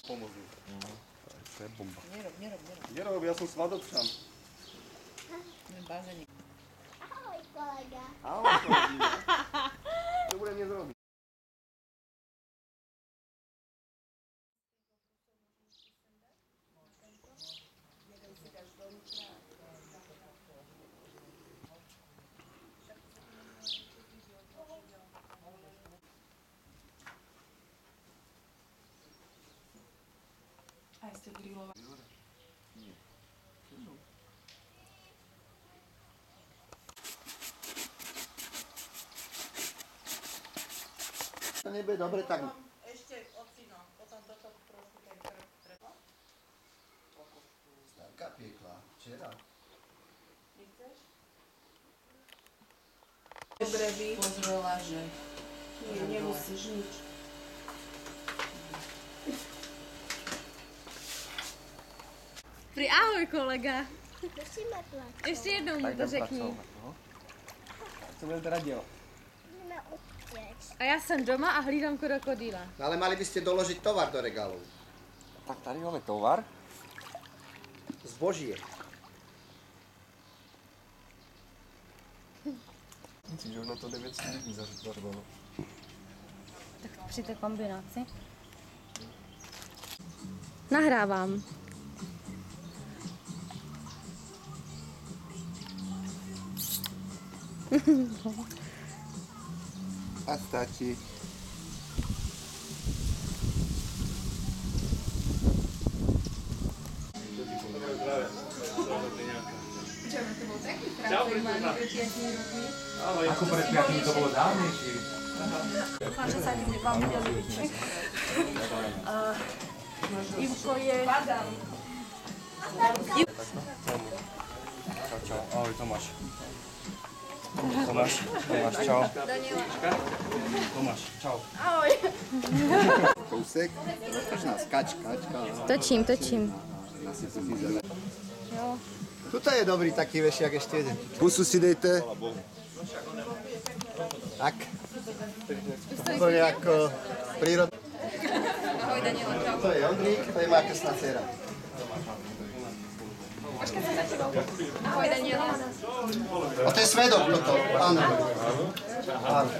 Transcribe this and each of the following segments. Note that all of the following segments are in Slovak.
Pomôžu. To je bomba. Nerob, ja som svadobčan. Báženík. Ahoj, kolega. Ahoj, kolega. Čo budem dnes robiť? Aj ste grilovali. To nebude dobre, tak... Ešte ocino, potom toto trošku ten krv treba. Starka piekla, včera. Nechceš? Brevy. Pozrela, že... Nie, nemusíš nič. Pri ahoj kolega. Musíme platiť. Ešte jednou mu to řekni. Co budem teda dělat? Musíme utiecť. A já jsem doma a hlídám krokodýla. No ale mali by ste doložiť tovar do regálu. Tak tady máme tovar. Zbožie. Myslím, že ono to 9 lidí zařvalo. Tak při té kombinaci. Nahrávám. A stačí. Ako pred 5 to bolo dávnejšie. Dúfam, že sa vám bude líbiť. Ivko je... Čau, čau. Ahoj Tomáš. Tomáš, čau. Tomáš, čau. Ahoj. Kousek. Roztočná skač. Točím. Tuto je dobrý taký vešiak ešte jeden. Pusu si dejte. Tak. To je ako prírod. Ahoj Daniela, čau. To je Ondrík, to je moja krstná dcera. Ahoj Daniela. A to je svedok toto, áno. Áno.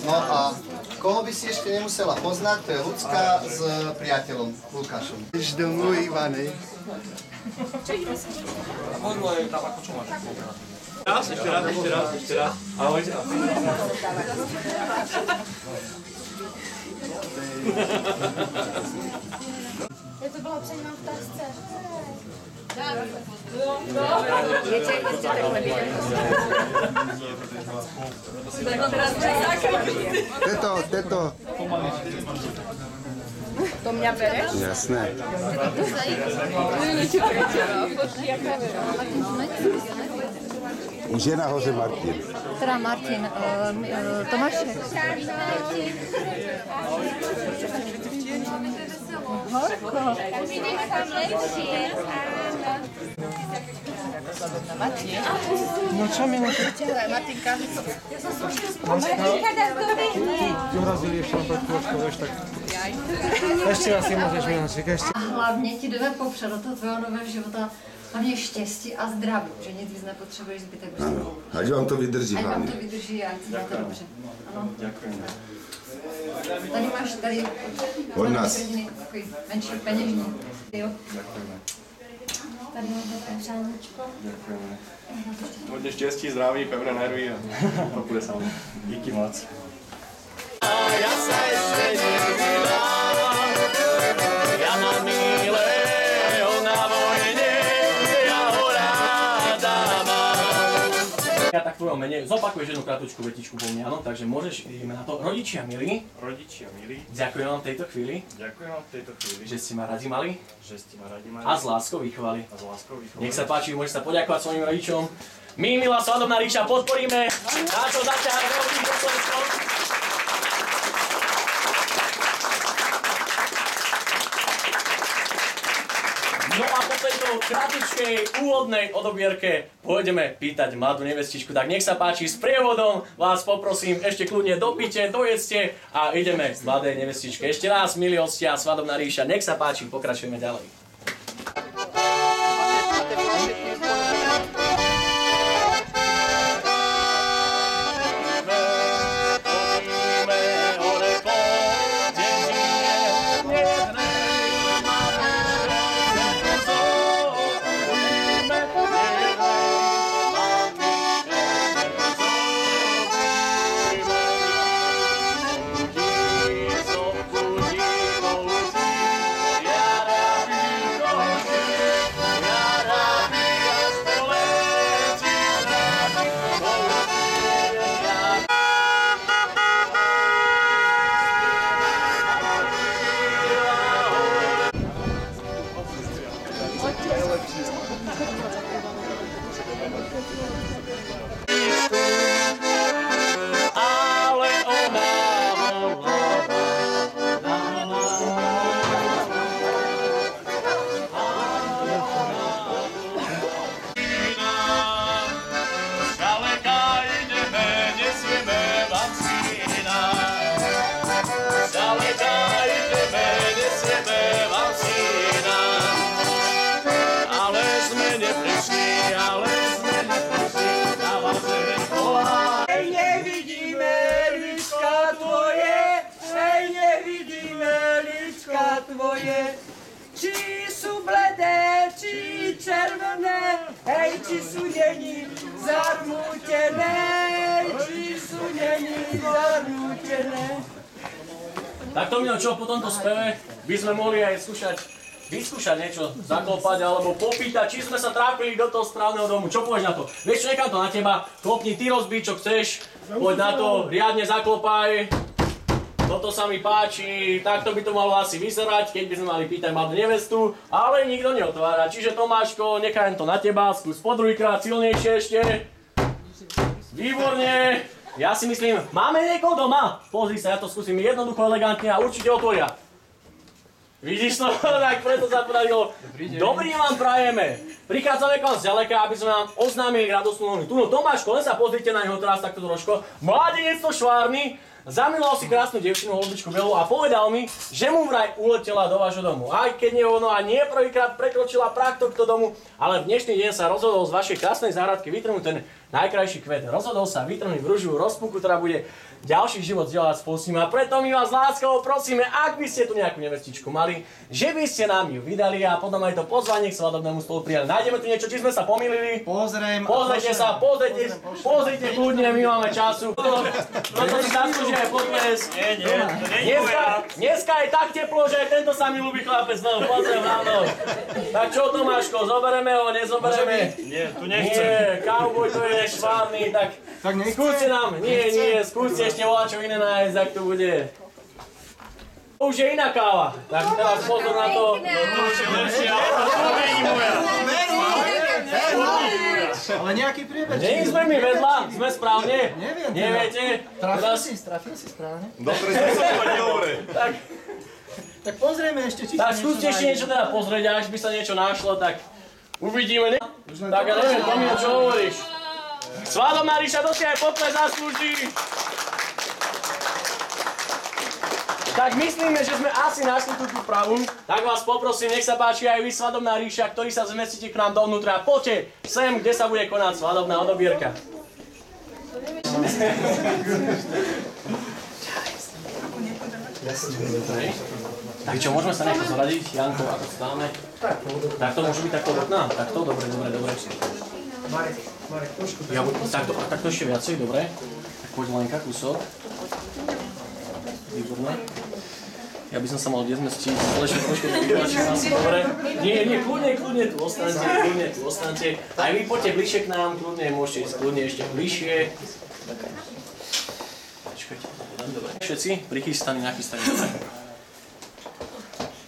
No a koho by si ešte nemusela poznať, to je Lucka s priateľom Lukášom. Ideš domov, Ivane. Ešte raz. Ahoj. Ja to byla předtím v tašce. Teto. To mňa bereš? Jasné. Už je nahoře Martin. Teda Martin, Tomášek. Horko. No čo mi Martinka. urazili ešte len pred chvíľočkou, vieš, tak... Ešte raz si môžeš Miláček, ešte. A hlavně ti jdeme popřed do toho tvého nového života, hlavně štěstí a zdraví, že nic víc nepotřebuješ zbytek života. Ať vám to vydrží Ať vám hlavně. to vydrží a ať si máte dobře. Ano. Ďakujem. Tady máš tady Od nás. takový menší peněžní. Jo. Ďakujeme. Tady máte přánečko. Ďakujeme. Hodne šťastí, zdraví, pevné nervy a to bude sa mnou. Díky moc. Ja sa ešte nevydám, ja mám milé, ona vojne, ja ho ráda mám. Ja tak v tvojom mene zopakuješ jednu kratučku vetičku po mne, áno? Takže môžeš, ideme na to. Rodičia milí, Rodičia milí, ďakujem vám v tejto chvíli, ďakujem vám v tejto chvíli, že ste ma radi mali že ste ma radi mali a s láskou vychovali. a s láskou vychovali. Nech sa páči, môžeš sa poďakovať svojim rodičom. My, milá svadobná ríša, podporíme nášho zaťaha veľkým posolstvom. No a po tejto kratičkej úvodnej odobierke pôjdeme pýtať mladú nevestičku. Tak nech sa páči, s prievodom vás poprosím, ešte kľudne dopite, dojedzte a ideme k mladej nevestičke. Ešte raz, milí hostia, Svadobná ríša, nech sa páči, pokračujeme ďalej. Či sú bledé, či červené, hej, či sú není zarmútené, či sú není zarmútené. Tak to Mino, čo po tomto speve by sme mohli aj vyskúšať niečo, zaklopať alebo popýtať, či sme sa trápili do toho správneho domu. Čo povieš na to? Vieš čo, nechám to na teba, klopni ty rozbíj, čo chceš, poď na to, riadne zaklopaj. Toto sa mi páči, takto by to malo asi vyzerať, keď by sme mali pýtať mladú nevestu, ale nikto neotvára. Čiže Tomáško, nechajem to na teba, skús po druhýkrát, silnejšie ešte. Výborne. Ja si myslím, máme niekoho doma? Pozri sa, ja to skúsim jednoducho, elegantne a určite otvoria. Vidíš to? Tak preto sa podarilo. Dobrý deň vám prajeme. Prichádzame k vám zďaleka, aby sme vám oznámili radostnú novinu. Tu no Tomáško, len sa pozrite na neho teraz takto trošku. Mladenec to švárny. Zamiloval si krásnu devčinu, holubičku Belu a povedal mi, že mu vraj uletela do vášho domu. Aj keď nie ono a nie prvýkrát prekročila prah tohto domu, ale v dnešný deň sa rozhodol z vašej krásnej záhradky vytrhnúť ten najkrajší kvet. Rozhodol sa vytrhnúť ruživú rozpuku, ktorá bude ďalší život zdieľať spolu s ním. A preto my vás láskavo prosíme, ak by ste tu nejakú nevestičku mali, že by ste nám ju vydali a potom aj to pozvanie k svadobnému stolu prijali. Nájdeme tu niečo, či sme sa pomýlili? Pozrite sa, pozrite kľudne, my máme času. Toto si zaslúži aj potles. Dneska je tak teplo, že aj tento sa mi ľúbi chlapec. No, pozriem na mnou. Tak čo, Tomáško, zobereme ho, nezobereme? Nie, tu nechcem. Nie, cowboy to je švárny, tak skúste nám, skúste ešte voľačo iné nájsť, ak to bude. To už je iná káva, tak teraz pozor na to. To už je lepšie, ale to není moja. Ale nejaký priebeh. Nie sme my vedľa, sme správne. Neviem. Neviete? Trafil si správne. Dobre, dobre. Tak pozrieme ešte, či Tak skúste ešte niečo teda pozrieť, až by sa niečo našlo, tak uvidíme. Tak ja neviem, Tomino, čo hovoríš? Svadobná ríša, to si aj potles zaslúži. Tak myslíme, že sme asi našli tú pravú. Tak vás poprosím, nech sa páči aj vy, Svadobná ríša, ktorí sa zmestíte k nám dovnútra. Poďte sem, kde sa bude konať svadobná odobierka. Tak čo, môžeme sa nechať zoradiť? Janko, ako stáme? Tak to môže byť takto od okna? Takto? Dobre. Takto ešte viacej, dobre. Tak poď Lenka, kúsok. Výborné. Ja by som sa mal kde zmestiť, ale ešte trošku dobre. Nie, kľudne tu ostaňte. Aj vy poďte bližšie k nám, kľudne môžete ísť kľudne ešte bližšie. Počkajte, dobre. Všetci prichystaní, nachystaní.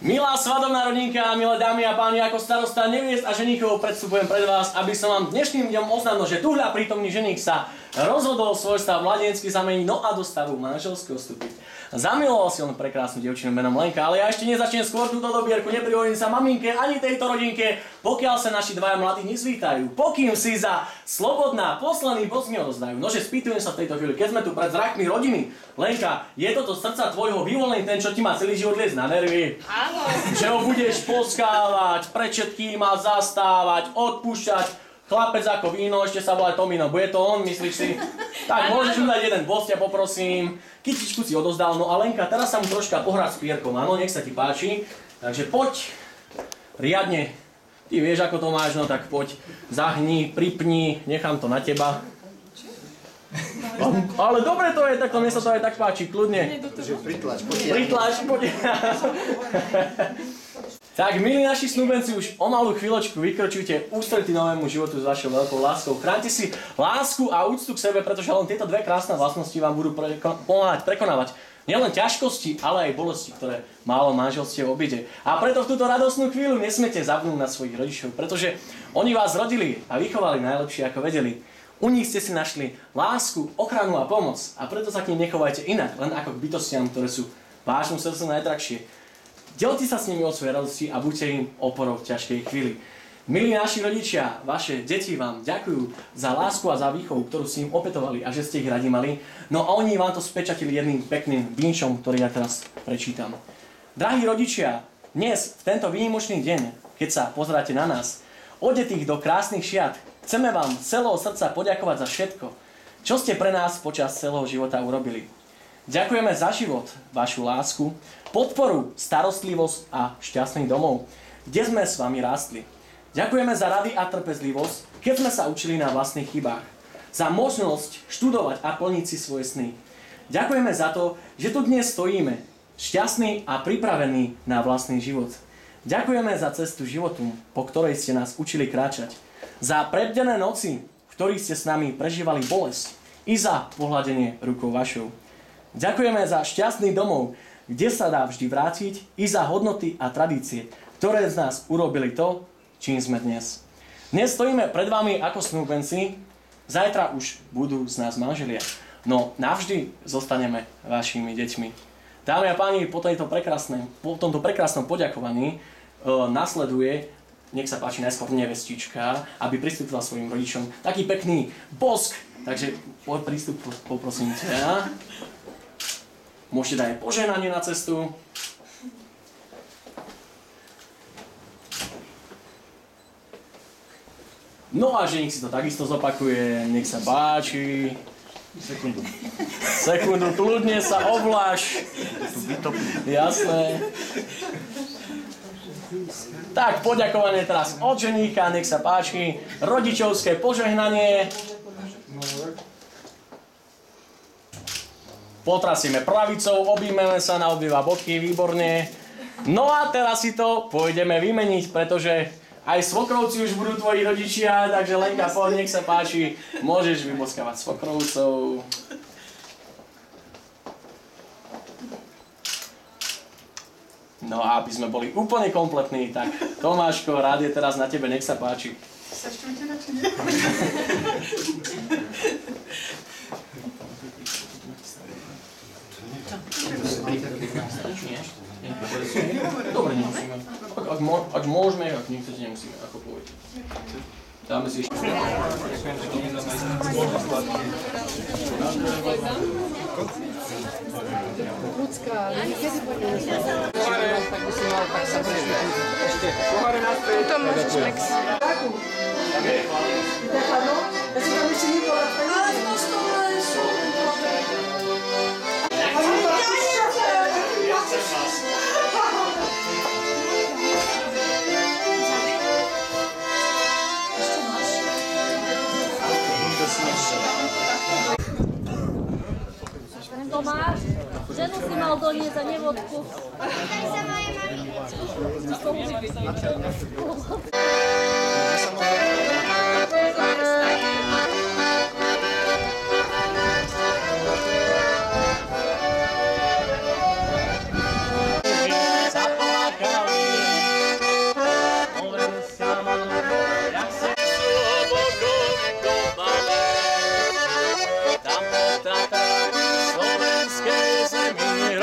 Milá svadobná rodinka, milé dámy a páni, ako starosta neviest a ženíchov predstupujem pred vás, aby som vám dnešným dňom oznámil, že tuhľa prítomný ženích sa rozhodol svoj stav mladenecký zameniť, no a do stavu manželského vstúpiť. Zamiloval si on prekrásnu dievčinu menom Lenka, ale ja ešte nezačnem skôr túto dobierku, neprihovorím sa maminke ani tejto rodinke, pokiaľ sa naši dvaja mladí nezvítajú, pokým si za slobodná posledný bosk neodozdajú. Nože spýtujem sa v tejto chvíli, keď sme tu pred zrakmi rodiny. Lenka, je toto srdca tvojho vyvolený ten, čo ti má celý život liesť na nervy? Áno. Že ho budeš poskávať, pred všetkým má zastávať, odpúšťať. Chlapec ako víno, ešte sa volá Tomino, bude to on, myslíš si? Tak môžeš mu dať jeden bost, ťa poprosím. Kytičku si odozdal, no a Lenka, teraz sa mu troška pohrať s pierkom, áno, nech sa ti páči. Takže poď, riadne, ty vieš ako to máš, no tak poď, zahni, pripni, nechám to na teba. Ale dobre to je, takto mne sa to aj tak páči, kľudne. Pritlač, poď. Tak, milí naši snúbenci, už o malú chvíľočku vykročujte ústretí novému životu s vašou veľkou láskou. Chránte si lásku a úctu k sebe, pretože len tieto dve krásne vlastnosti vám budú pomáhať prekonávať nielen ťažkosti, ale aj bolesti, ktoré málo manželstiev obíde. A preto v túto radostnú chvíľu nesmiete zabudnúť na svojich rodičov, pretože oni vás rodili a vychovali najlepšie, ako vedeli. U nich ste si našli lásku, ochranu a pomoc a preto sa k nim nechovajte inak, len ako k bytostiam, ktoré sú vášmu srdcu najdrahšie. Delte sa s nimi o svoje radosti a buďte im oporou v ťažkej chvíli. Milí naši rodičia, vaše deti vám ďakujú za lásku a za výchovu, ktorú si im opätovali a že ste ich radi mali. No a oni vám to spečatili jedným pekným vinšom, ktorý ja teraz prečítam. Drahí rodičia, dnes, v tento výnimočný deň, keď sa pozeráte na nás, odetých do krásnych šiat, chceme vám z celého srdca poďakovať za všetko, čo ste pre nás počas celého života urobili. Ďakujeme za život, vašu lásku, podporu, starostlivosť a šťastných domov, kde sme s vami rástli. Ďakujeme za rady a trpezlivosť, keď sme sa učili na vlastných chybách. Za možnosť študovať a plniť si svoje sny. Ďakujeme za to, že tu dnes stojíme, šťastní a pripravení na vlastný život. Ďakujeme za cestu životu, po ktorej ste nás učili kráčať. Za prebdené noci, v ktorých ste s nami prežívali bolesť. I za pohľadenie rukou vašou. Ďakujeme za šťastný domov, kde sa dá vždy vrátiť, i za hodnoty a tradície, ktoré z nás urobili to, čím sme dnes. Dnes stojíme pred vami ako snúbenci, zajtra už budú z nás manželia, no navždy zostaneme vašimi deťmi. Dámy a páni, po tomto prekrásnom poďakovaní nasleduje, nech sa páči najskôr nevestička, aby pristúpila svojim rodičom. Taký pekný bosk, takže prístup poprosím ťa. Môžete dať aj požehnanie na cestu. No a ženík si to takisto zopakuje, nech sa páči. Sekundu, kľudne sa ovláš. Jasné. Tak, poďakovanie teraz od ženíka, nech sa páči. Rodičovské požehnanie. Potrasieme pravicou, objímeme sa na obidva boky, výborne. No a teraz si to pôjdeme vymeniť, pretože aj svokrovci už budú tvoji rodičia, takže Lenka, poď, nech sa páči, môžeš vyboskávať svokrovcov. No a aby sme boli úplne kompletní, tak Tomáško, rád je teraz na tebe, nech sa páči. Sa štúte či nie? Dobre, nemusíme. Ak môžeme, ak nechcete, nemusíme, ako povedete. Dáme si ešte. Ľudská, kedy pôjdeme? To môžeš Lex. Tomáš, ženu si mal doniesť a nevodku. Pýtaj sa mojej mami. Slovenskej zemi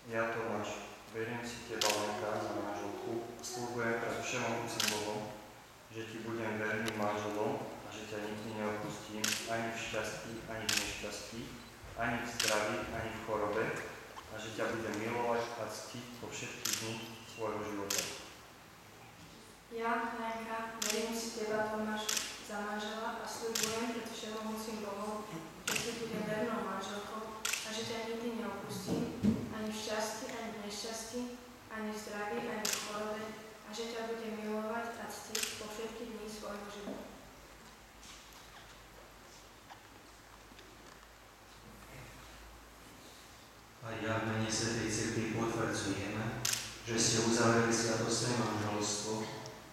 Ja, Tomáš, beriem si teba, Lenka, za manželku a sľubujem pred všemohúcim Bohom, že ti budem verným manželom a že ťa nikdy neopustím ani v šťastí, ani v nešťastí, ani v zdraví, ani v chorobe a že ťa budem milovať a ctiť po všetky dni svojho života. Ja, Lenka, verím si teba, Tomáš, za manžela a sľubujem pred všemohúcim Bohom, že ti budem vernou manželkou a že ťa nikdy neopustím ani v šťastí, ani v nešťastí, ani v zdraví, ani v chorobe a že ťa budem milovať a ctiť po všetky dni svojho života. A ja v mene Svätej Cirkvi potvrdzujeme, že ste uzavreli sviatostné manželstvo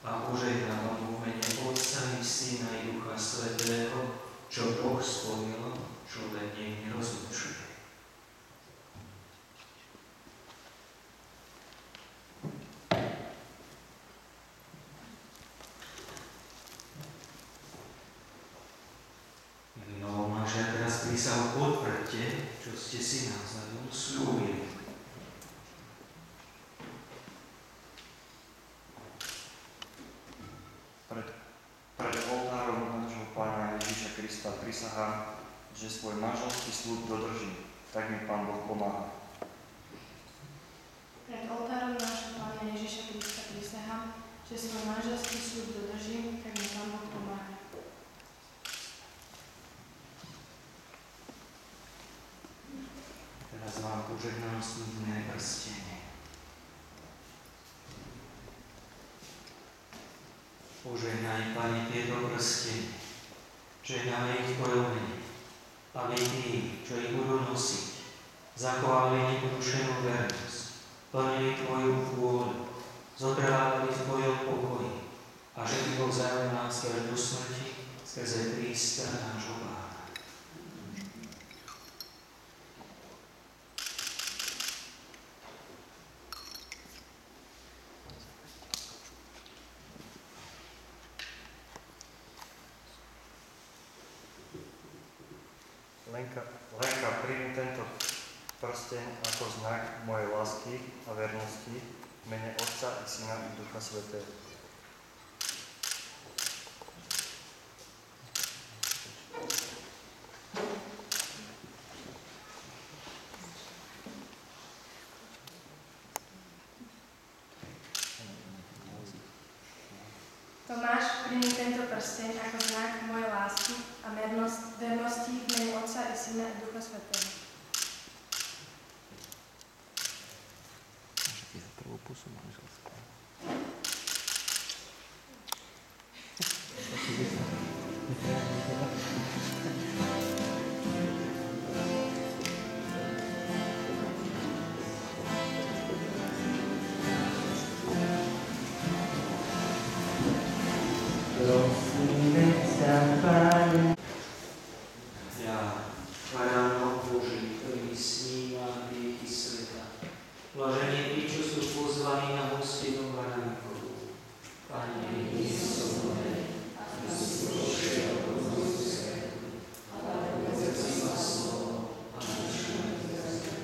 a požehnávam v mene Otca i Syna i Ducha Svätého, čo Boh spojil, človek nech nerozlučuje. No, máš teraz prísahu potvrďte, čo ste si navzájom slúbili. Pred oltárom nášho Pána Ježiša Krista prisahám, že svoj manželský sľub dodržím, tak mi Pán Boh pomáha. Pred oltárom nášho Pána Ježiša Krista prisahám, že svoj manželský sľub dodržím, tak mi Pán Boh pomáha. Teraz vám požehnám sľubné prstenie. Požehnaj, Pane, tieto prstenie. Žehname ich v Tvojom mene, aby tí, čo ich budú nosiť, zachovali neporušenú vernosť, plnili Tvoju vôľu, zotrvávali v Tvojom pokoji a že Ty Boh zajal nás až do smrti skrze Krista nášho Pána. Lenka, príjmi tento prsteň ako znak mojej lásky a vernosti v mene Otca i Syna i Ducha Svätého. Tomáš, príjmi tento prsteň ako znak mojej lásky a vernosti v mene Otca i Syna i Ducha Svätého. Ja, Baránok Boží, ktorý sníma hriechy sveta, blažení tí, čo sú pozvaní na hostinu Baránkovú. Pane, nie som mojej, a si prošiel do môjho svetu, ale povedz ma slovo a načujem zem.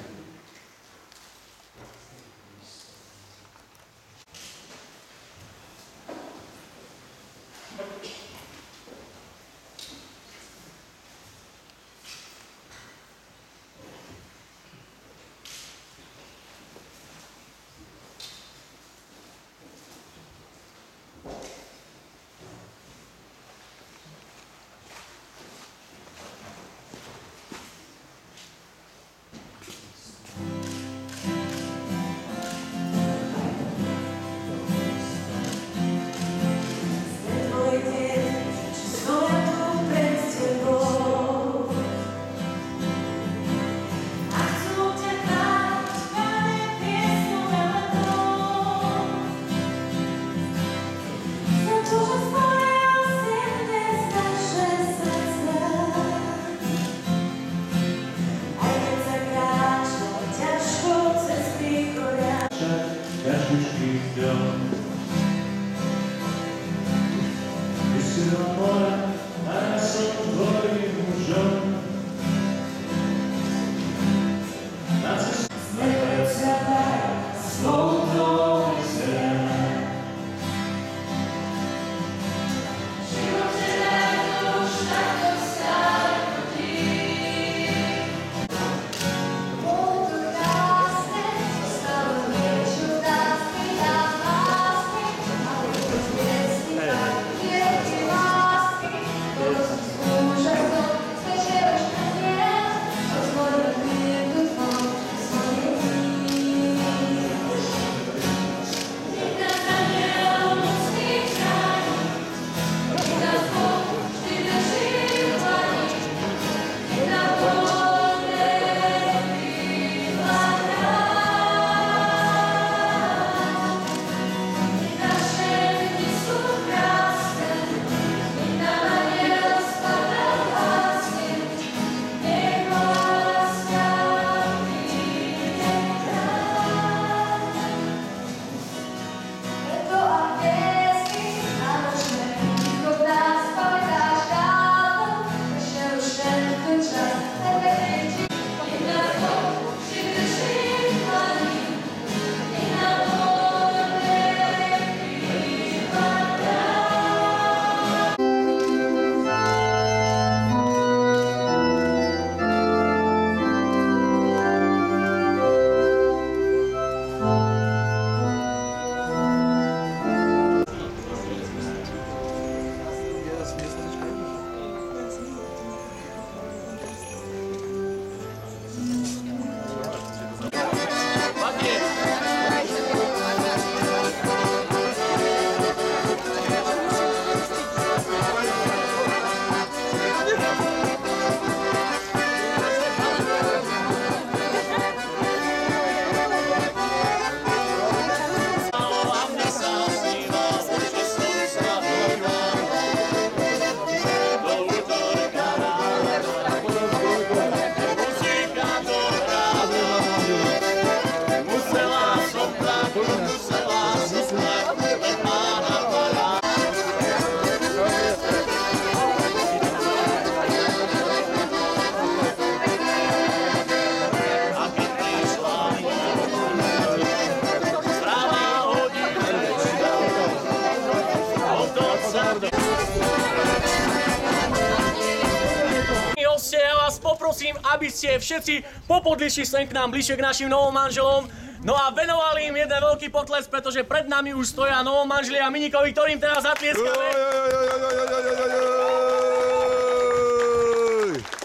poprosím, aby ste všetci popodlišli sem k nám bližšie k našim novomanželom. No a venovali im jeden veľký potles, pretože pred nami už stoja novomanželia Minikovi, ktorým teraz zatlieskame.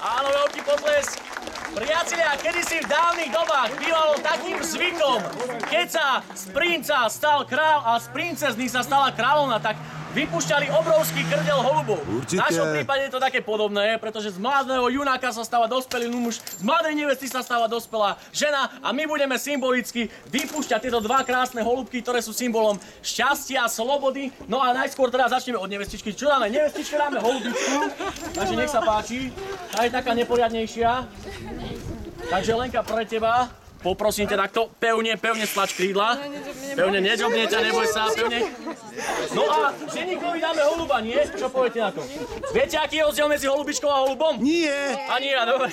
Áno, veľký potles. Priatelia, kedysi v dávnych dobách bývalo takým zvykom, keď sa z princa stal král a z princezny sa stala kráľovna, tak vypúšťali obrovský krdel holubov. V našom prípade je to také podobné, pretože z mladého junáka sa stáva dospelý muž, z mladej nevesty sa stáva dospelá žena a my budeme symbolicky vypúšťať tieto dva krásne holubky, ktoré sú symbolom šťastia a slobody. No a najskôr teda začneme od nevestičky. Čo dáme? Nevestičke dáme holubičku, takže nech sa páči. Tá je taká neporiadnejšia. Takže Lenka, pre teba. Poprosím ťa takto, pevne stlač krídla. Pevne, nedžobne ťa, neboj sa, pevne. No a ženíkovi dáme holuba, nie? Čo poviete na to? Viete, aký je rozdiel medzi holubičkou a holubom? Nie. A nie, dobre.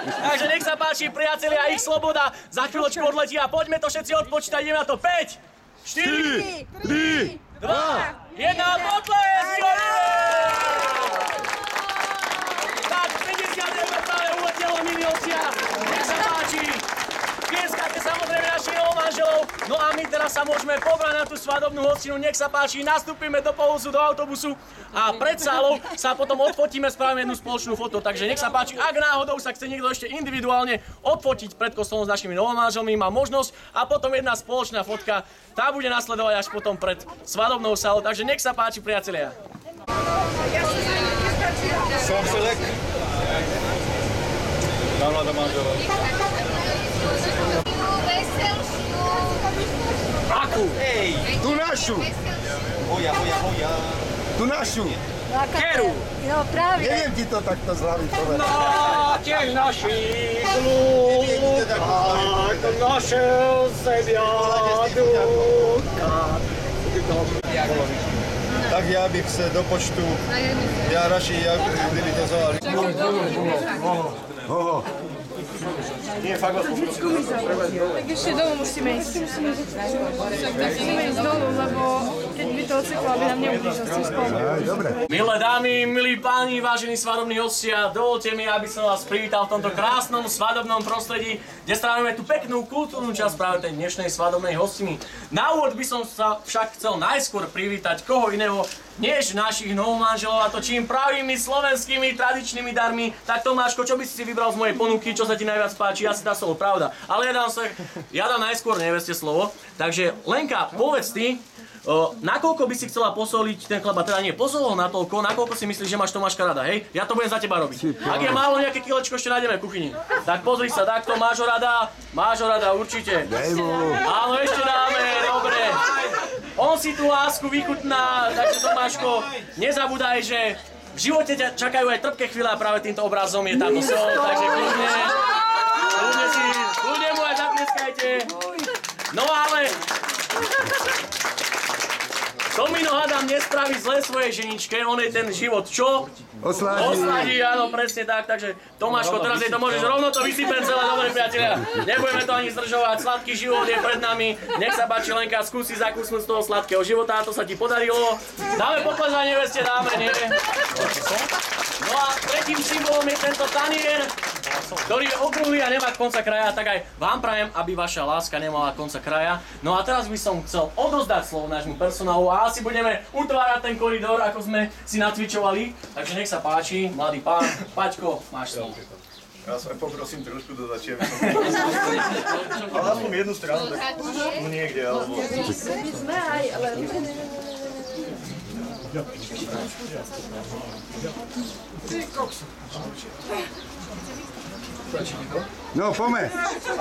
Takže nech sa páči, priatelia, ich sloboda za chvíľočku odletí a poďme to všetci odpočítať, ideme na to. 5, 4, 3, 2, 1, potles! Tak, 50 eur práve uletelo, milí hostia. Nech sa páči. Tlieskate samozrejme našich novomanželov. No a my teraz sa môžeme pobrať na tú svadobnú hostinu. Nech sa páči, nastúpime do polusu, do autobusu a pred sálou sa potom odfotíme, spravíme jednu spoločnú foto. Takže nech sa páči, ak náhodou sa chce niekto ešte individuálne odfotiť pred kostolom s našimi novomanželmi, má možnosť a potom jedna spoločná fotka, tá bude nasledovať až potom pred svadobnou sálou. Takže nech sa páči, priatelia. Som Selek. Dám do manželov. Akú? Ej, tú našu. Hoja. Tú našu. Keru. No práve. Neviem ti to takto z hlavy povedať. Na tiež našich ľud, tak našiel sebia duka. Tak já bych se do počtu, já radši, kdyby to zvali. Nie, fakt vás poprosím. Tak ešte domov musíme ísť. Musíme ísť domov, lebo keď by to oceklo, aby nám neublížil s tým spolu. Milé dámy, milí páni, vážení svadobní hostia, dovolte mi, aby som vás privítal v tomto krásnom svadobnom prostredí, kde strávime tú peknú kultúrnu časť práve tej dnešnej svadobnej hostiny. Na úvod by som sa však chcel najskôr privítať koho iného, než našich novomanželov, a to čím pravými slovenskými tradičnými darmi. Tak Tomáško, čo by si vybral z mojej ponuky, čo sa ti najviac páči? Asi dá slovo pravda. Ale ja dám najskôr neveste slovo. Takže Lenka, povedz ty, nakoľko by si chcela posoliť ten chleba? Teda nie posol natoľko, nakoľko si myslíš, že máš Tomáška rada, hej? Ja to budem za teba robiť. Ak je málo, nejaké kilečko ešte nájdeme v kuchyni. Tak pozri sa, takto, máš ho rada, určite. Áno, ešte dáme, dobre. On si tú lásku vychutná, takže Tomáško, nezabúdaj, že v živote ťa čakajú aj trpké chvíle a práve týmto obrazom je táto sol, takže kľudne mu aj zatlieskajte. No ale Tomino hádam nespraví zle svojej ženičke, on je ten život čo? Osladí, áno, presne tak, takže Tomáško, teraz je to môžeš rovno to vysypem celé, dobre priatelia. Nebudeme to ani zdržovať, sladký život je pred nami. Nech sa páči, Lenka, skúsi zakúsnuť z toho sladkého života, to sa ti podarilo. Dáme potles za neveste, dáme, nie? No a tretím symbolom je tento tanier, ktorý je okrúhly a nemá konca kraja, tak aj vám prajem, aby vaša láska nemala konca kraja. No a teraz by som chcel odozdať slovo nášmu personálu a asi budeme utvárať ten koridor, ako sme si nacvičovali. Takže nech sa páči, mladý pán. Paťko, máš slovo. Ja sa poprosím trošku do začiatku. Ale aspoň jednu stranu, tak niekde, alebo... No, poďme.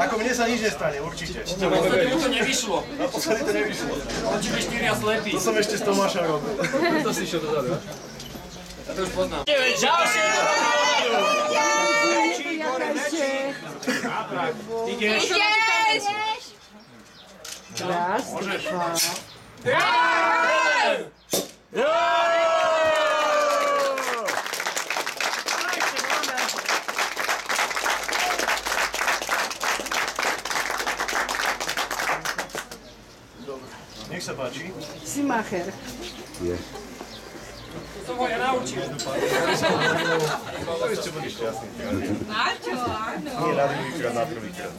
Ako mne sa nič nestane, určite. Naposledy to nevyšlo. Naposledy to nevyšlo. Určite 4 a slepí. To som ešte s Tomášom robil. To si išiel dozadu, ja? Ja to už poznám. Ďalšie Ideš. Raz, dva. Nech sa páči. Si macher. Je. To ho nenaučil. To ešte budeš šťastný. Maťo, áno. Nie na druhýkrát, na prvýkrát.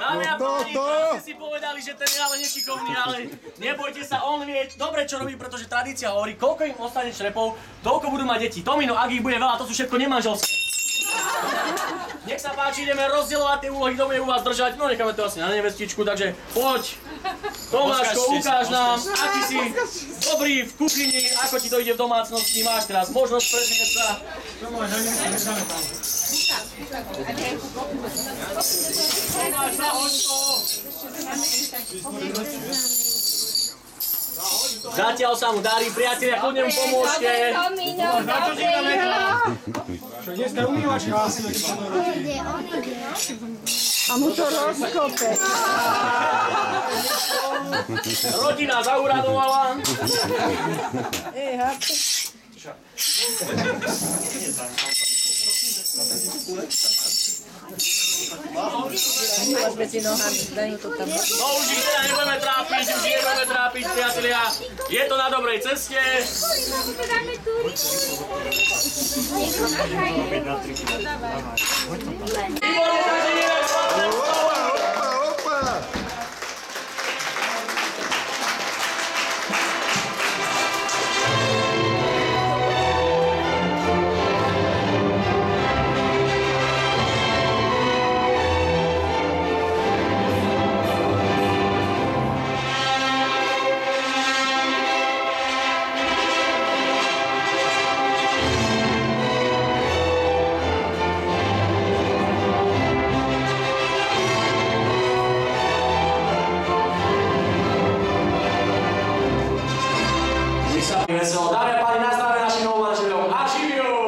Dámy a páni, ste si povedali, že ten je ale nešikovný, ale nebojte sa, on vie dobre čo robí, pretože tradícia hovorí, koľko im ostane črepov, toľko budú mať deti. Tomino, ak ich bude veľa, to sú všetko nemanželské. Nech sa páči, ideme rozdielovať tie úlohy, kto bude u vás držať, no necháme to asi na nevestičku, takže poď. Tomáško, ukáž nám, aký si dobrý v kuchyni, ako ti to ide v domácnosti, máš teraz možnosť prezrieť sa. Tomáš, zahoď to! Zatiaľ sa mu darí, priatelia, kľudne mu pomôžte. Čo dneska umývaš krásne? A mu to rozkope. Rodina zauradovala. Máš medzi nohami, dajú to tam. No už ich teda nebudeme trápiť, priatelia. Je to na dobrej ceste. Výborne, takže ideme spolu. Veselo. Dámy a páni, na zdravie našim novomanželom a živio!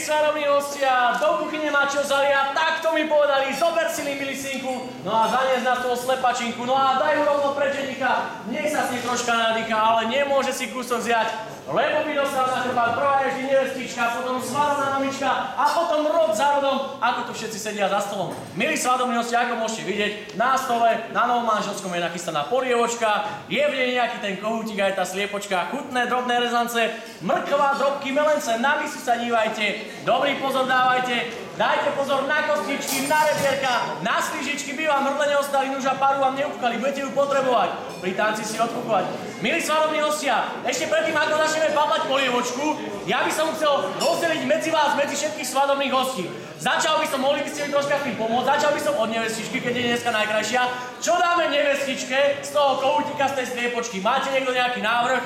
Svadobní hostia, do kuchyne má čo zaliať, takto mi povedali, zober si milý synku, no a zaniesť na toho slepačinku, no a daj ho rovno pre ženíka, nech sa s ním troška nadýcha, ale nemôže si kúsok vziať, lebo by dostal na chrbát prvá je vždy nevestička, potom svadobná mamička a potom rod za rodom, ako tu všetci sedia za stolom. Milí svadobní hostia, ako môžete vidieť, na stole, na novomanželskom je nachystaná polievočka, je v nej nejaký ten kohútik aj tá sliepočka, chutné drobné rezance, mrkva, drobky, melence, na misu sa dívajte, dobrý pozor dávajte, dajte pozor na kostičky, na rebierka, na svížičky, by vám hrdle neostali, nuž a paru vám neupkali, budete ju potrebovať, pri tanci si odkúkovať. Milí svadobní hostia, ešte predtým, ako začneme papať polievočku, ja by som chcel rozdeliť medzi vás, medzi všetkých svadobných hostí. Začal by som, mohli by ste mi troška s tým pomôcť, začal by som od nevestičky, keď je dneska najkrajšia. Čo dáme nevestičke z toho kohútika, z tej sliepočky? Máte niekto nejaký návrh?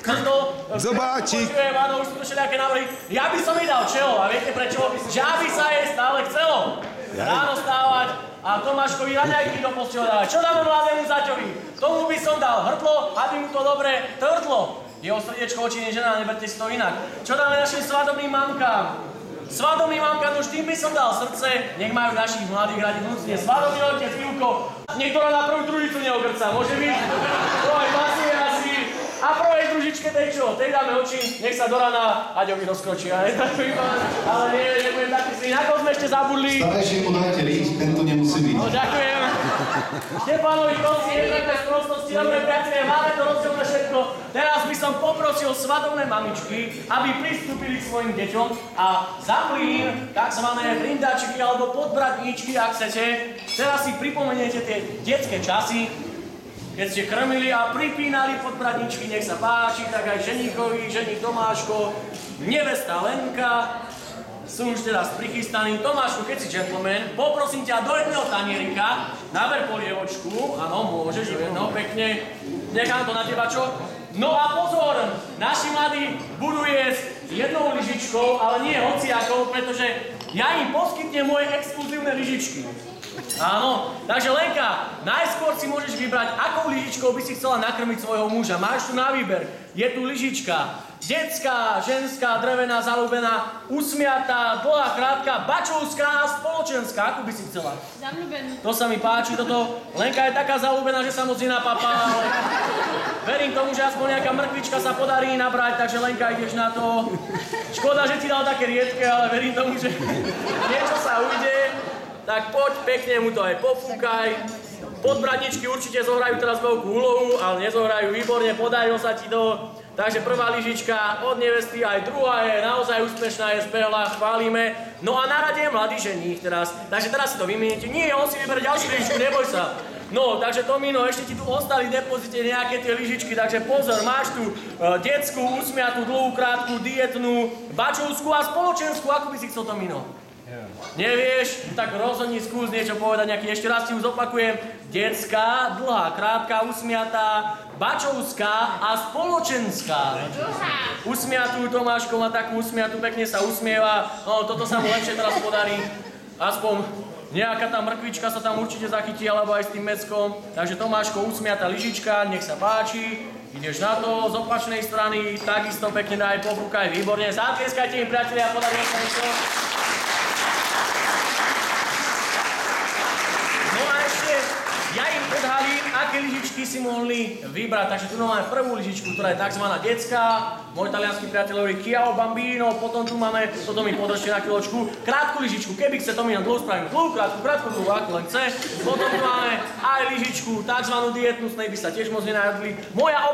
Krdo? Zobáčik. Počujem, áno, už sú to všelijaké návrhy. Ja by som jej dal čelo, a viete prečo? Že aby sa jej stále chcelo. Ráno stávať a Tomáškovi raňajky do postele dávať. Čo dáme mladému zaťovi? Tomu by som dal hrdlo, aby mu to dobre tvrdlo. Jeho srdiečko oči nie žena, neberte si to inak. Čo dáme našim svadobným mamkám? Svadobným mamkám, už tým by som dal srdce, nech majú našich mladých radi vnúcne. Svadobný otec, Ivko, niektorá na prvú družicu neokrca, môže byť? Oj, masuje asi. ližičke tej čo? Tej dáme oči, nech sa do rana Aďovi rozkročí. Ale nebudem taký zlý. Na koho sme ešte zabudli? Starejšiemu dajte riť, tento nemusí byť. No ďakujem. Štepánovi Konci, jednakové sprostosti, dobré priatelia, máme to rozdelené všetko. Teraz by som poprosil svadobné mamičky, aby pristúpili k svojim deťom a za mlín, takzvané brindáčiky alebo podbratníčky, ak chcete. Teraz si pripomeniete tie detské časy, keď ste krmili a pripínali podbratníčky, nech sa páči, tak aj ženíkovi, ženík Tomáško, nevesta Lenka, sú už teraz prichystaní. Tomášku, keď si gentleman, poprosím ťa do jedného tanierika, naber polievočku, áno, môžeš, do jedného, pekne, nechám to na teba, čo? No a pozor, naši mladí budú jesť jednou lyžičkou, ale nie hociakou, pretože ja im poskytnem moje exkluzívne lyžičky. Áno, takže Lenka, najskôr si môžeš vybrať, akou lyžičkou by si chcela nakrmiť svojho muža. Máš tu na výber, je tu lyžička detská, ženská, drevená, zaľúbená, usmiatá, dlhá, krátka, bačovská a spoločenská. Akú by si chcela? Zaľúbenú. To sa mi páči, toto. Lenka je taká zaľúbená, že sa moc nenapapá, ale verím tomu, že aspoň nejaká mrkvička sa podarí nabrať, takže Lenka, ideš na to. Škoda, že ti dal také riedke, ale verím tomu, že niečo sa ujde. Tak poď, pekne mu to aj pofúkaj. Podbratničky určite zohrajú teraz veľkú úlohu, ale nezohrajú výborne, podarilo sa ti to. Takže prvá lyžička od nevesty, aj druhá je naozaj úspešná, je spehla, chválime. No a na rade je mladý ženích teraz. Takže teraz si to vymieniete. Nie, on si vyberie ďalšiu lyžičku, neboj sa. No, takže Tomino, ešte ti tu ostali v depozite nejaké tie lyžičky, takže pozor, máš tu detskú, usmiatú, dlhú, krátku, dietnú, bačovskú a spoločenskú. Ako by si chcel, Tomino? Nevieš? Tak rozhodni, skús niečo povedať nejaký. Ešte raz ti ju zopakujem. Detská, dlhá, krátka, usmiatá, bačovská a spoločenská. Usmiatú Tomáško má takú usmiatú, pekne sa usmieva. No, toto sa mu lepšie teraz podarí. Aspoň nejaká tá mrkvička sa tam určite zachytí, alebo aj s tým meckom. Takže Tomáško, usmiatá lyžička, nech sa páči. Ideš na to, z opačnej strany, takisto pekne daj, pofúkaj, výborne. Zatlieskajte im, priatelia, podarilo sa niečo. No a ešte, ja im odhalím, aké lyžičky si mohli vybrať. Takže tu máme prvú lyžičku, ktorá je tzv. Detská. Môj talianský priateľ hovorí Ciao Bambino. Potom tu máme, toto mi podržte na chvíľočku, krátku lyžičku. Keby chce Tomino dlhú, spravím dlhú, krátku, dlhú, ako len chce. Potom tu máme aj lyžičku, tzv. Dietnú, s nej by sa tiež moc nenajedli. Moja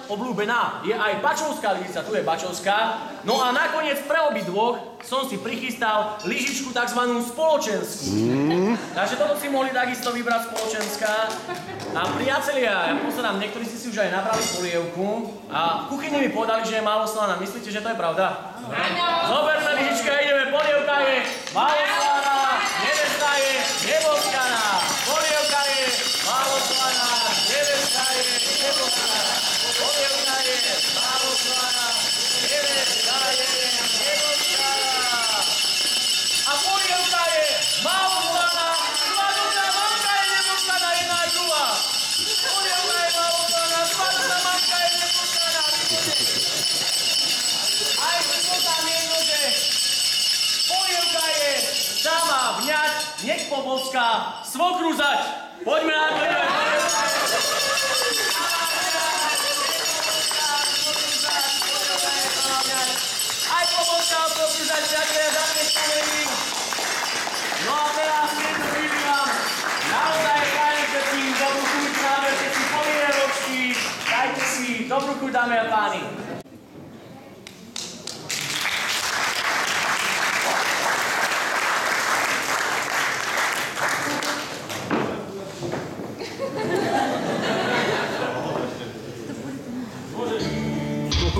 obľúbená je aj bačovská lyžica, tu je bačovská. No a nakoniec pre obidvoch som si prichystal lyžičku tzv. Spoločenskú. Takže toto si mohli takisto vybrať spoločenská. A priatelia, ja pozerám, niektorí si už aj nabrali polievku a v kuchyni mi povedali, že je málo slaná. Myslíte, že to je pravda? Áno. Zoberme lyžička, ideme, polievka je málo slaná, nevesta je neboskaná. Polievka je málo slaná, nevesta je neboskaná. Polievka je málo slaná, nevesta je neboskaná. A polievka je málo slaná, svadobná mamka je neboskaná, jedna aj druhá. Polievka je málo slaná, svadobná mamka je neboskaná. Aj to tam jedno, že polievka je sama vňať, nech poboská, svokru zať. Poďme na to, aj poboská, svokru zať, priatelia, zatlieskame. No a teraz jednu chvíli vám naozaj prajem všetkým dobrú chuť, naberte si polievočky, dajte si dobrú chuť, dámy a páni.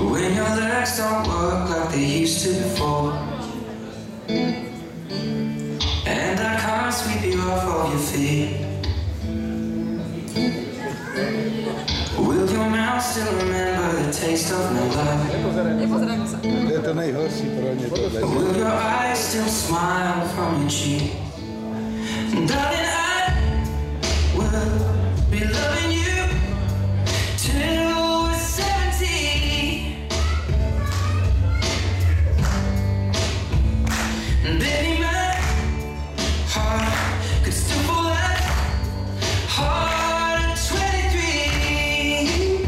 When your legs don't work like they used to before, and I can't sweep you off of your feet, will your mouth still remember the taste of my love? To je to nejhorší pro ně tohle. Will your eyes still smile from your cheek? Darling, I will be loving you till we're 70. Baby, my heart could still fall that hard at 23.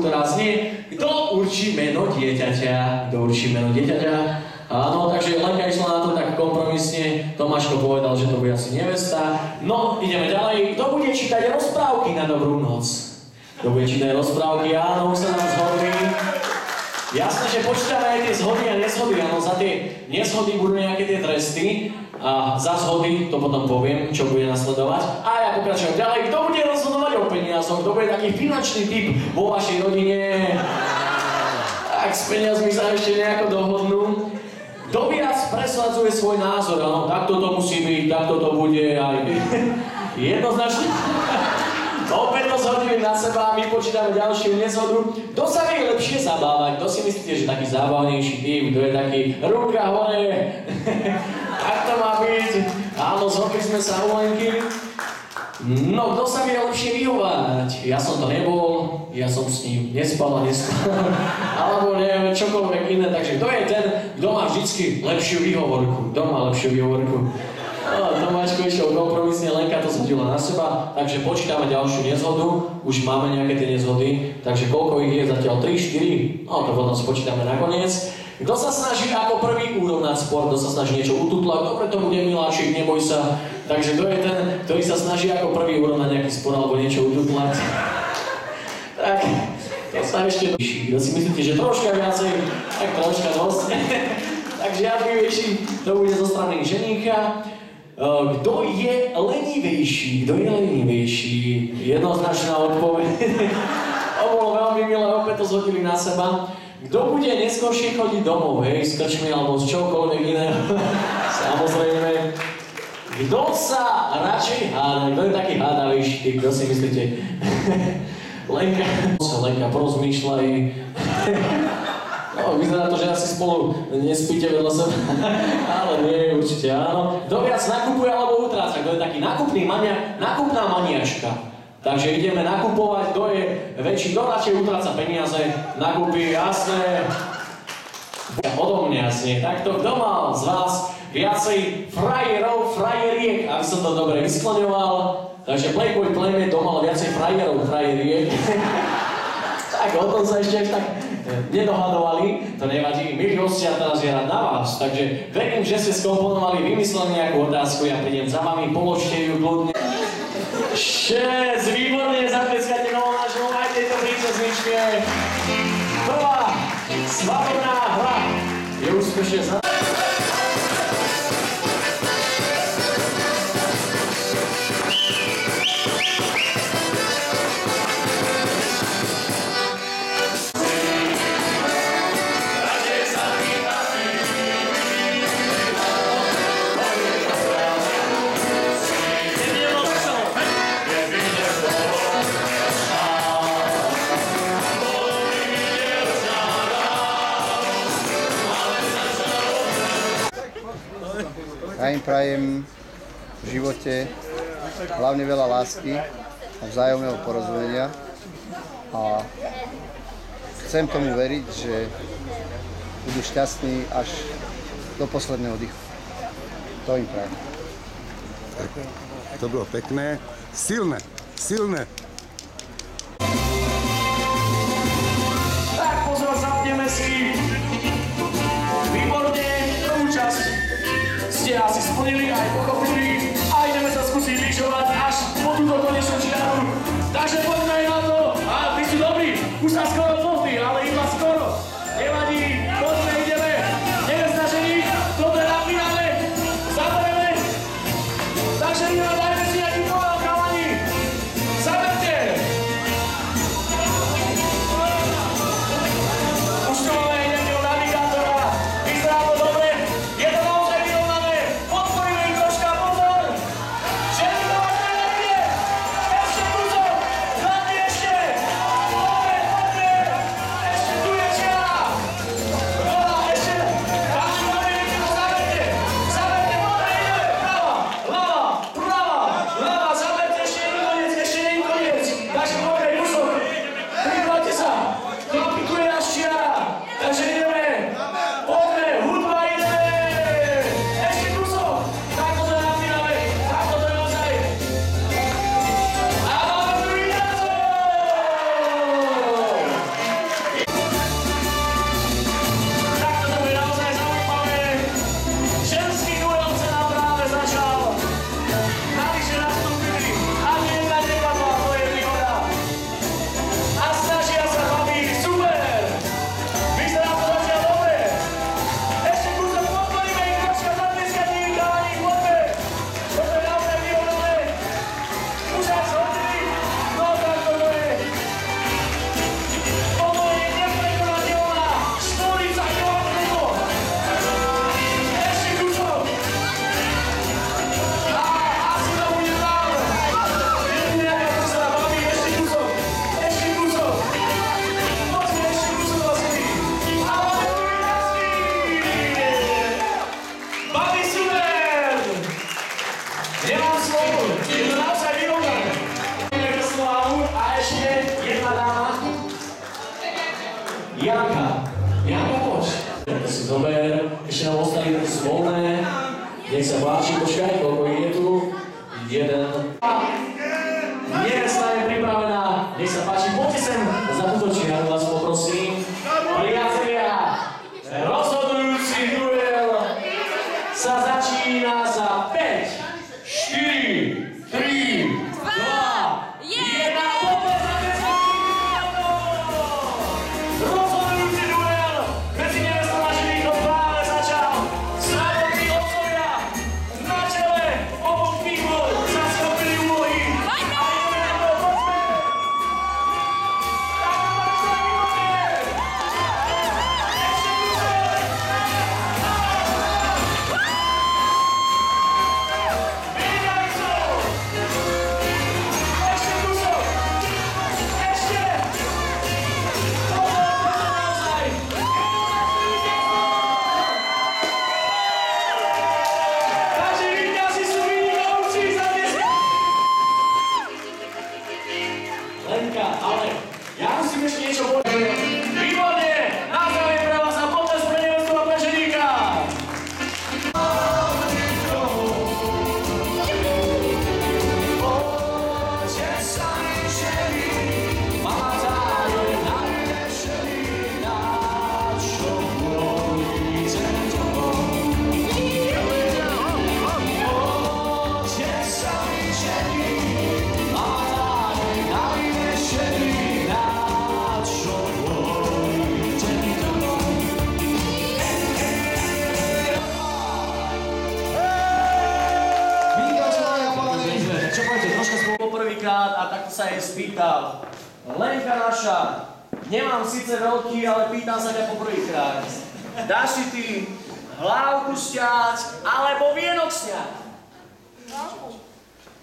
ktorá znie Kto určí meno dieťaťa? Kto určí meno dieťaťa? Áno, takže Lenka išla na to tak kompromisne, Tomáško povedal, že to bude asi nevesta. No, ideme ďalej. Kto bude čítať rozprávky na dobrú noc? Kto bude čítať rozprávky? Áno, už sa nám zhodli. Jasné, že počítame aj tie zhody a neshody, áno, za tie neshody budú nejaké tie tresty a za zhody to potom poviem, čo bude nasledovať. A ja pokračujem ďalej. Kto bude rozhodovať o peniazoch? Kto bude taký finančný typ vo vašej rodine? Tak s peniazmi sa ešte nejako dohodnú. Kto viac presadzuje svoj názor, áno, takto to musí byť, takto to bude aj jednoznačne. Opäť to zhodili na seba a my počítame ďalšiu nezhodu. Kto sa vie lepšie zabávať? Kto si myslíte, že taký zábavnejší typ? Kto je taký ruka hore? Tak to má byť. Áno, zhodli sme sa u Lenky. No, kto sa vie lepšie vyhovárať? Ja som to nebol, ja som s ním nespal a nespal. Alebo neviem, čokoľvek iné. Takže kto je ten, kto má vždycky lepšiu výhovorku? Kto má lepšiu výhovorku? No, Tomáčko išiel kompromisne, Lenka to zhodila na seba, takže počítame ďalšiu nezhodu, už máme nejaké tie nezhody, takže koľko ich je zatiaľ? 3, 4? No to potom spočítame nakoniec. Kto sa snaží ako prvý urovnať spor, kto sa snaží niečo ututlať, dobre to bude Miláčik, neboj sa. Takže kto je ten, ktorý sa snaží ako prvý urovnať nejaký spor alebo niečo ututlať? Tak, to sa ešte vyšší. Kto si myslíte, že troška viacej, tak troška dosť. Takže žiadlivejší, to bude zo strany ženícha. Kto je lenivejší? Kto je lenivejší? Jednoznačná odpoveď. To bolo veľmi milé, opäť to zhodili na seba. Kto bude neskôršie chodiť domov, hej, s krčmi alebo z čokoľvek iného? Samozrejme. Kto sa radšej háda? Kto je taký hádavejší typ? Kto si myslíte? Lenka, porozmýšľaj. No, vyzerá to, že asi spolu nespíte vedľa seba, ale nie, určite áno. Kto viac nakupuje alebo utráca? Kto je taký nakupný nakupná maniačka? Takže ideme nakupovať, kto je väčší, kto radšej utráca peniaze, nakupí, jasné. Odo mňa jasne. Takto, kto mal z vás viacej frajerov, frajeriek, aby som to dobre vyskloňoval? Takže Playboy Playmate, kto mal viacej frajerov, frajeriek? Tak, o tom sa ešte tak nedohadovali, to nevadí. Milí hostia, teraz je rád na vás, takže verím, že ste skomponovali, vymysleli nejakú otázku, ja prídem za vami, pomôžte ju kľudne. 6, výborne, zatleskajte novo nášmu aj tejto princezničke. Prvá svadobná hra je úspešne za... Ja im prajem v živote hlavne veľa lásky a vzájomného porozumenia a chcem tomu veriť, že budú šťastní až do posledného dychu. To im prajem. To bylo pekné, silné, silné. Tak pozor, zapneme si. Výborne, prvú časť ste asi splnili aj pochopili a ideme sa skúsiť lyžovať až po túto konečnú čiaru. Takže poďme aj na to. A ty si dobrý, už sa skoro pohli, ale iba skoro. Nevadí, poďme, ideme. Nevesta ženík, toto je napíname, zabereme. Takže ideme, dajme si nejaký povedal, chalani. Zaberte. Už to máme nejakého navigátora. Vyzerá to dobre. Je to naozaj vyrovnané. Podporíme ich Janka, poď. To si zober, ešte nám ostali voľné. Nech sa páči, počkaj, koľko je tu? Jeden. Nevesta je pripravená, nech sa páči, poďte sem za túto čiaru, vás poprosím. Priatelia, rozhodujúci duel sa začína za 5, 4, 3, 2, 1, rozhodujúci duel medzi nevestou a ženíchom práve začal. Svadobní otcovia na čele oboch tímov sa schopili úlohy. A ideme na to, poďme! A takto sa jej spýtal. Lenka naša, nemám síce veľký, ale pýtam sa ťa poprvýkrát. Dáš si ty hlávku šťať, alebo vienok sňať?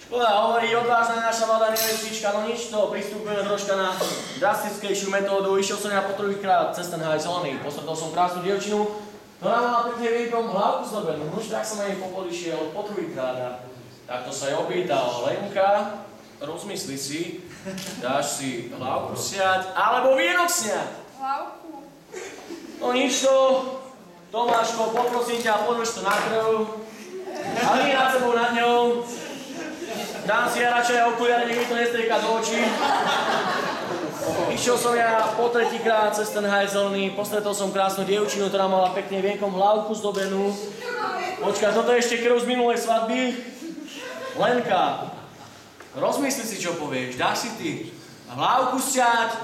Škoda hovorí, odvážna naša mladá nevestička, no nič to, pristupujeme troška na drastickejšiu metódu. Išiel som ja poprvýkrát cez ten haj zelený, postretol som krásnu dievčinu, ktorá mala pekne vienkom hlávku zdobenú. Už tak som jej popodišiel poprvýkrát a takto sa jej opýtal. Lenka, rozmysli si, dáš si hlávku sňať, alebo vienok sňať? Hlávku. No nič to, Tomáško, poprosím ťa, podlož to na krv. Ale nie nad sebou, nad ňou. Dám si ja radšej okuliare, nech mi to nestrieka do očí. Išiel som ja po tretíkrát cez ten haj zelený, postretol som krásnu dievčinu, ktorá mala pekne vienkom hlávku zdobenú. Počkaj, toto je ešte krv z minulej svadby. Lenka, rozmysli si, čo povieš. Dáš si ty hlávku sťať,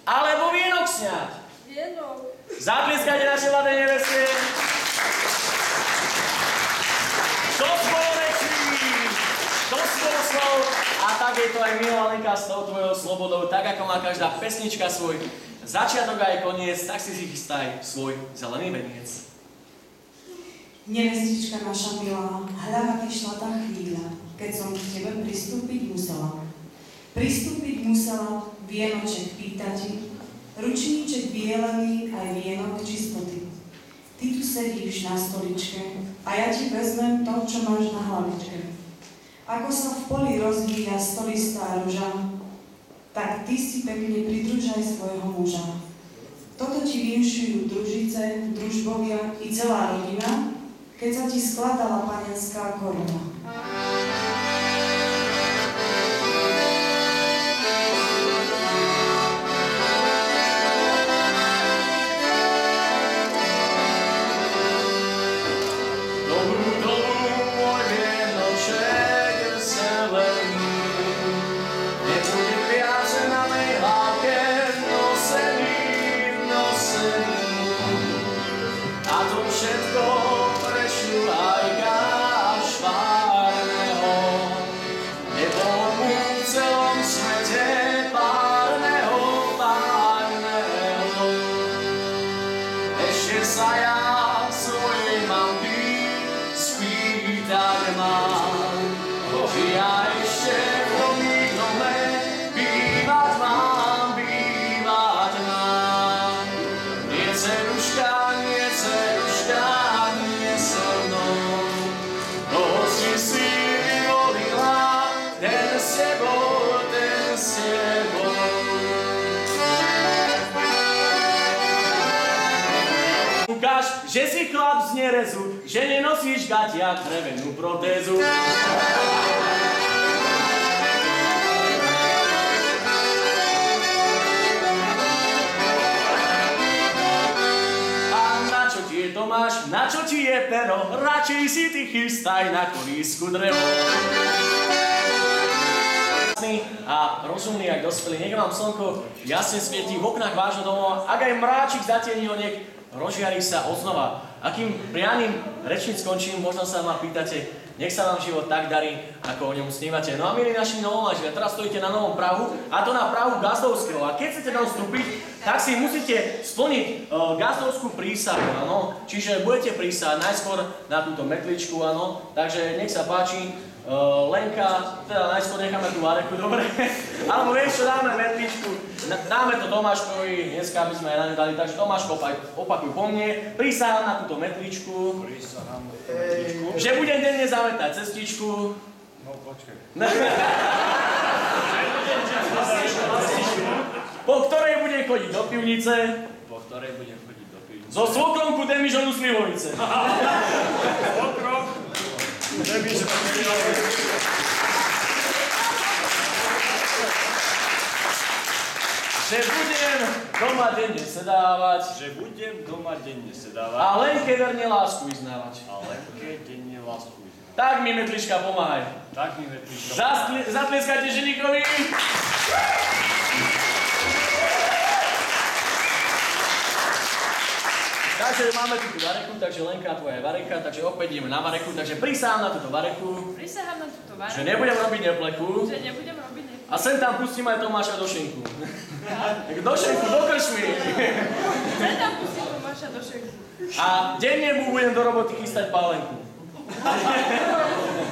alebo vienok sňať? Vienok. Zatlieskajte naše mladé nevestie. Dosť bolo rečí, dosť bolo slov. A tak je to aj milá Lenka s tou tvojou slobodou. Tak ako má každá pesnička svoj začiatok aj koniec, tak si chystaj svoj zelený veniec. Nevestička naša milá, hľava prišla tá chvíľa, keď som k tebe pristúpiť musela. Pristúpiť musela, vienoček pýtati, ručníček bielený, aj vienok čistoty. Ty tu sedíš na stoličke a ja ti vezmem to, čo máš na hlavičke. Ako sa v poli rozvíja stolistá ruža, tak ty si pekne pridružaj svojho muža. Toto ti vinšujú družice, družbovia i celá rodina, keď sa ti skladala panenská koruna. že si chlap z nerezu, že nenosíš gatiach drevenú protézu. A na čo ti je Tomáš, na čo ti je pero, radšej si ty chystaj na kolísku drevo. A rozumný aj dospelý, nech vám slnko jasne svietí v oknách vášho domova, ak aj mráčik zatieni ho, nech rozžiarí sa odznova. Akým prianým rečníc skončím, možno sa ma pýtate, nech sa vám život tak darí, ako o ňom snívate. No a milí naši novomanželia, teraz stojíte na Novom Prahu, a to na Prahu Gazdovského. A keď chcete tam vstúpiť, tak si musíte splniť gazdovskú prísahu, áno. Čiže budete prísať najskôr na túto metličku, áno. Takže nech sa páči. Lenka, teda najskôr necháme tú vareku, dobre? Alebo vieš čo, dáme metličku, dáme to Tomáškovi, dneska by sme aj na ňu dali, takže Tomáško, opakuj po mne, prísahám na túto metličku, že budem denne zametať cestičku. No počkaj. Po ktorej budem chodiť do pivnice. Po ktorej budem chodiť do pivnice. So svokrom ku demižonu Slivovice. Svokrom. Že budem doma denne sedávať. Že budem doma denne sedávať. A Lenke verne lásku vyznávať. A Lenke denne lásku vyznávať. Tak mi metlička pomáhaj. Tak mi metlička pomáhaj. Zatlieskajte ženíkovi. Takže máme tu vareku, takže Lenka, tvoja je vareka, takže opäť ideme na vareku, takže prisahám na túto vareku. Prisahám na túto vareku. Že nebudem robiť neplechu. Že nebudem robiť neplechu. A sem tam pustím aj Tomáša do šenku. Do šenku, do kršmy. Sem tam pustím Tomáša do šenku. A denne mu budem do roboty chystať pálenku.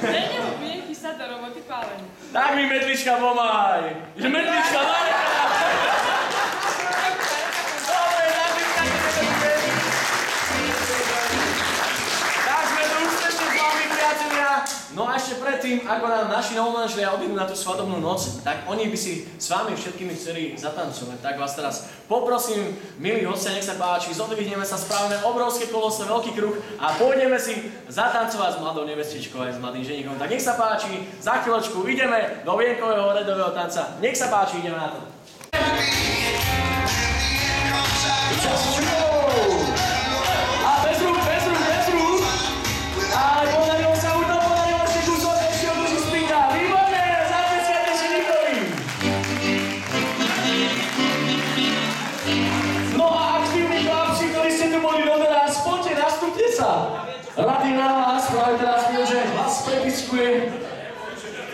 Denne mu budem chystať do roboty pálenku. Tak mi metlička pomáhaj. Že metlička vareka. No a ešte predtým, ako nám naši novomanželia odídu na tú svadobnú noc, tak oni by si s vami všetkými chceli zatancovať. Tak vás teraz poprosím, milí hostia, nech sa páči, zodvihneme sa, spravíme obrovské kolosové, veľký kruh a pôjdeme si zatancovať s mladou nevestičkou aj s mladým ženichom. Tak nech sa páči, za chvíľočku ideme do vienkového redového tanca. Nech sa páči, ideme na to. A bez rúk, bez rúk, bez rúk. A podarilo sa už to, podarilo ešte kúsok, ešte odloží spinka. Výborné, zatlieskajte ženíkovi. No a aktívni chlapci, ktorí ste tu boli doteraz, poďte, nastúpte sa. Rady na vás, práve teraz vidím, že vás prepiskuje.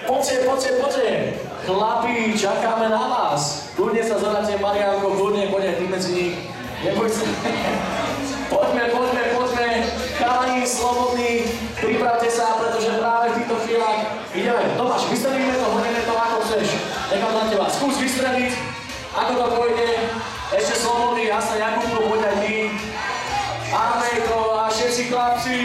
Poďte, poďte, poďte. Chlapi, čakáme na vás. Kľudne sa zoráte, Mariánko, kľudne, poďte ty medzi nich. Neboj sa. Poďme, poďme, poďme. Chalani, slobodní, pripravte sa, pretože práve v týchto chvíľach ideme. Tomáš, vystrelíme to, hodíme to ako chceš. Nechám na teba. Skús vystreliť, ako to pôjde. Ešte slobodný, jasne, Jakubko, poď aj ty. Amejko a všetci chlapci.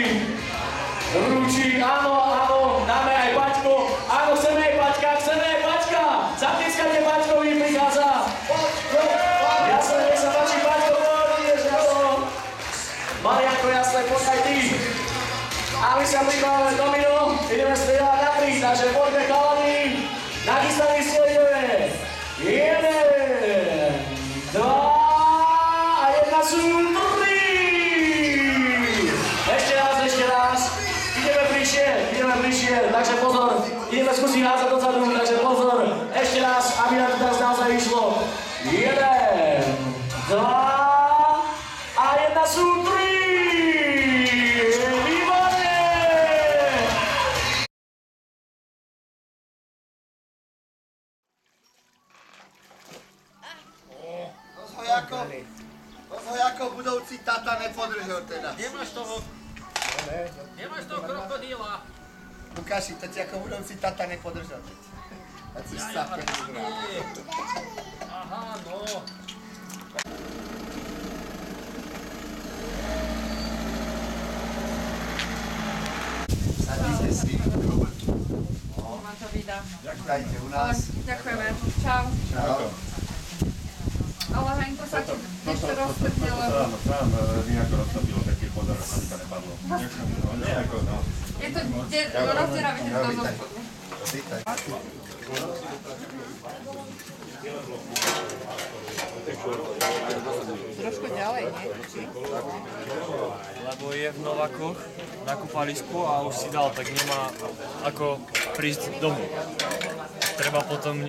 Vrúči, áno, áno, dáme aj Paťko. Áno, chceme aj Paťka, chceme aj Paťka. Zatlieskajte Paťkovi, prichádza. Jasne, nech sa páči, Paťko, ideš na to. Marianko, jasne, poď aj ty. A my sa pripravujeme domino, ideme strieľať na 3, takže poďme chalani. Nachystaní ste, ideme. 1, 2 a 1 sú 3. Ešte raz. Ideme bližšie, takže pozor. Ideme skúsiť házať dozadu, takže pozor. Ešte raz, aby nám to teraz naozaj vyšlo. 1, 2 a 1 sú 3. Výborne! Rozhojako budoucí tata nepodržel teda. Nemáš toho krokodýla. Lukáši, to ti jako budoucí tata nepodržel teď. Ať si sápne dobrá. Aha, no. Sadíte si. Vám to vydá. Dajte u nás. Ďakujeme. Čau. Čau. Ale Henko sa ti ešte roztrhne, lebo... Sám nejako roztopilo, tak je pozor, aby to nepadlo. No, nejako, no. Je to rozdieravý ten dozor. Vítaj. Trošku ďalej, nie? Lebo je v Novakoch na kúpalisku a už si dal, tak nemá ako prísť domov. Treba potom